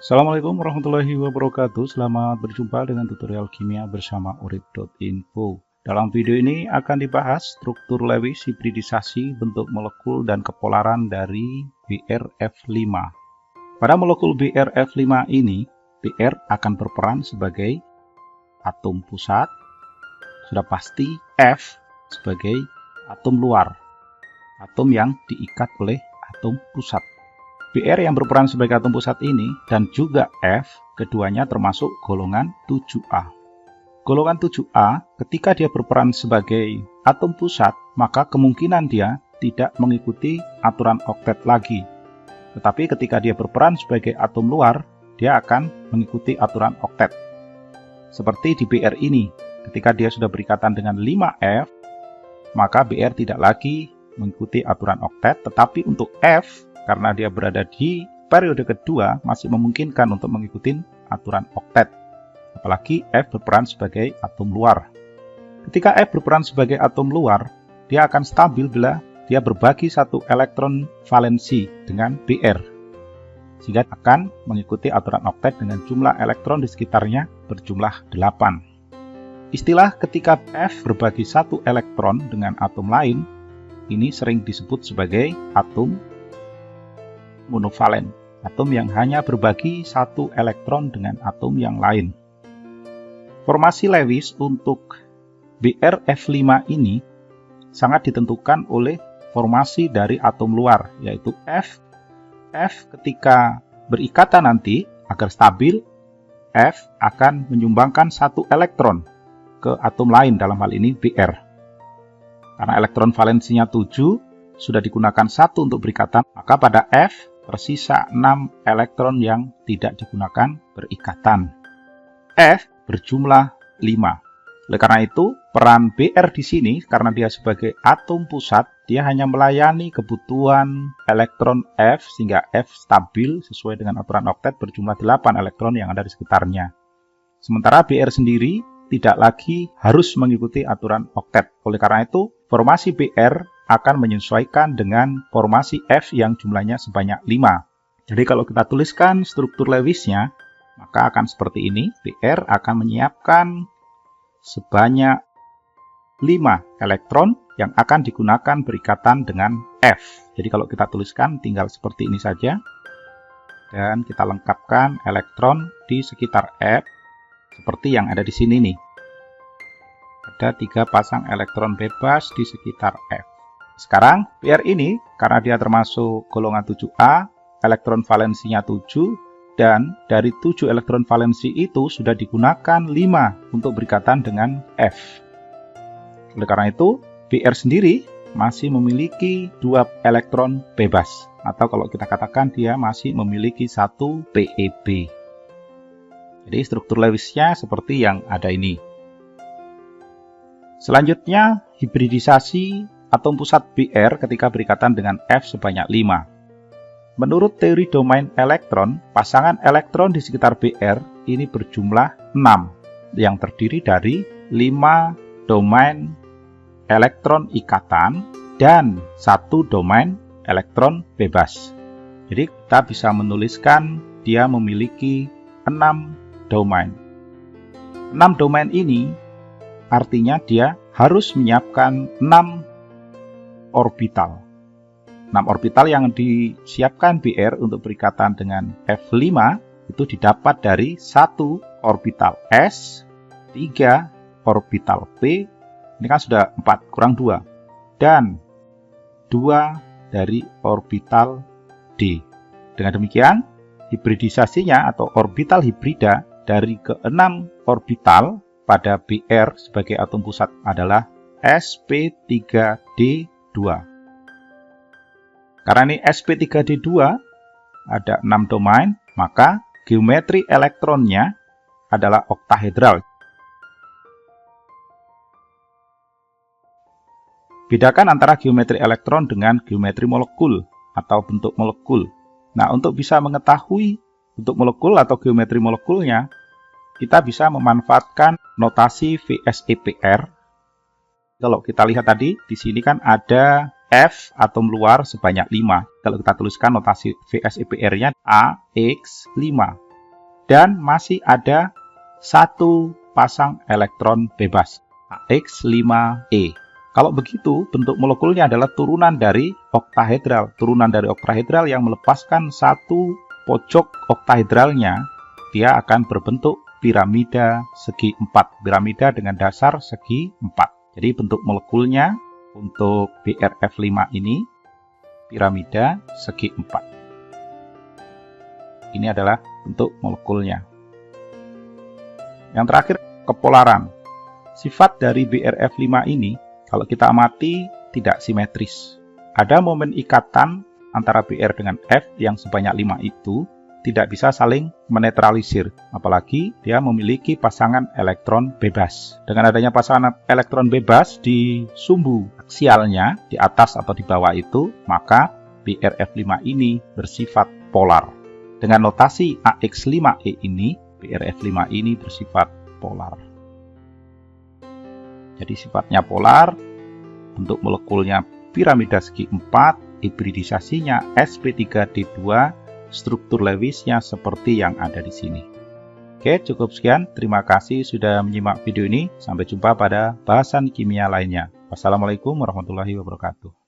Assalamualaikum warahmatullahi wabarakatuh. Selamat berjumpa dengan tutorial kimia bersama urip.info. Dalam video ini akan dibahas struktur Lewis hibridisasi bentuk molekul dan kepolaran dari BrF5. Pada molekul BrF5 ini, Br akan berperan sebagai atom pusat, sudah pasti F sebagai atom luar, atom yang diikat oleh atom pusat. Br yang berperan sebagai atom pusat ini dan juga F, keduanya termasuk golongan 7A. Golongan 7A, ketika dia berperan sebagai atom pusat, maka kemungkinan dia tidak mengikuti aturan oktet lagi. Tetapi ketika dia berperan sebagai atom luar, dia akan mengikuti aturan oktet. Seperti di Br ini, ketika dia sudah berikatan dengan 5F, maka Br tidak lagi mengikuti aturan oktet, tetapi untuk F, karena dia berada di periode kedua, masih memungkinkan untuk mengikuti aturan oktet. Apalagi F berperan sebagai atom luar. Ketika F berperan sebagai atom luar, dia akan stabil bila dia berbagi satu elektron valensi dengan Br, sehingga akan mengikuti aturan oktet dengan jumlah elektron di sekitarnya berjumlah 8. Istilah ketika F berbagi satu elektron dengan atom lain, ini sering disebut sebagai atom monovalen, atom yang hanya berbagi satu elektron dengan atom yang lain. Formasi Lewis untuk BrF5 ini sangat ditentukan oleh formasi dari atom luar, yaitu F. F ketika berikatan nanti, agar stabil, F akan menyumbangkan satu elektron ke atom lain, dalam hal ini Br. Karena elektron valensinya 7, sudah digunakan satu untuk berikatan, maka pada F tersisa 6 elektron yang tidak digunakan berikatan. F berjumlah 5. Oleh karena itu, peran Br di sini, karena dia sebagai atom pusat, dia hanya melayani kebutuhan elektron F, sehingga F stabil sesuai dengan aturan oktet berjumlah 8 elektron yang ada di sekitarnya. Sementara Br sendiri tidak lagi harus mengikuti aturan oktet. Oleh karena itu, formasi Br akan menyesuaikan dengan formasi F yang jumlahnya sebanyak 5. Jadi kalau kita tuliskan struktur Lewisnya, maka akan seperti ini. Br akan menyiapkan sebanyak 5 elektron yang akan digunakan berikatan dengan F. Jadi kalau kita tuliskan tinggal seperti ini saja. Dan kita lengkapkan elektron di sekitar F seperti yang ada di sini nih. Ada 3 pasang elektron bebas di sekitar F. Sekarang, Br ini, karena dia termasuk golongan 7A, elektron valensinya 7, dan dari 7 elektron valensi itu sudah digunakan 5 untuk berikatan dengan F. Oleh karena itu, Br sendiri masih memiliki 2 elektron bebas, atau kalau kita katakan dia masih memiliki 1 PeB. Jadi struktur Lewisnya seperti yang ada ini. Selanjutnya, hibridisasi atom pusat Br ketika berikatan dengan F sebanyak 5. Menurut teori domain elektron, pasangan elektron di sekitar Br ini berjumlah 6, yang terdiri dari 5 domain elektron ikatan dan 1 domain elektron bebas. Jadi kita bisa menuliskan dia memiliki 6 domain. 6 domain ini artinya dia harus menyiapkan 6 orbital. 6 orbital yang disiapkan Br untuk berikatan dengan F5 itu didapat dari 1 orbital S, 3 orbital P, ini kan sudah 4 kurang 2, dan 2 dari orbital D. Dengan demikian, hibridisasinya atau orbital hibrida dari ke-6 orbital pada Br sebagai atom pusat adalah sp3d2. Karena ini sp3d2 ada 6 domain, maka geometri elektronnya adalah oktahedral. Bedakan antara geometri elektron dengan geometri molekul atau bentuk molekul. Nah, untuk bisa mengetahui bentuk molekul atau geometri molekulnya, kita bisa memanfaatkan notasi VSEPR. Kalau kita lihat tadi, di sini kan ada F atom luar sebanyak 5. Kalau kita tuliskan notasi VSEPR-nya AX5. dan masih ada satu pasang elektron bebas, AX5E. Kalau begitu, bentuk molekulnya adalah turunan dari oktahedral. Turunan dari oktahedral yang melepaskan satu pojok oktahedralnya, dia akan berbentuk piramida segi 4. Piramida dengan dasar segi 4. Jadi bentuk molekulnya untuk BRF5 ini, piramida segi 4. Ini adalah bentuk molekulnya. Yang terakhir, kepolaran. Sifat dari BRF5 ini, kalau kita amati, tidak simetris. Ada momen ikatan antara BR dengan F yang sebanyak 5 itu tidak bisa saling menetralisir, apalagi dia memiliki pasangan elektron bebas. Dengan adanya pasangan elektron bebas di sumbu aksialnya, di atas atau di bawah itu, maka BRF5 ini bersifat polar. Dengan notasi AX5E ini, BRF5 ini bersifat polar. Jadi sifatnya polar, bentuk molekulnya piramida segi 4, hibridisasinya sp3d2, struktur Lewisnya seperti yang ada di sini. Oke, cukup sekian. Terima kasih sudah menyimak video ini. Sampai jumpa pada bahasan kimia lainnya. Wassalamualaikum warahmatullahi wabarakatuh.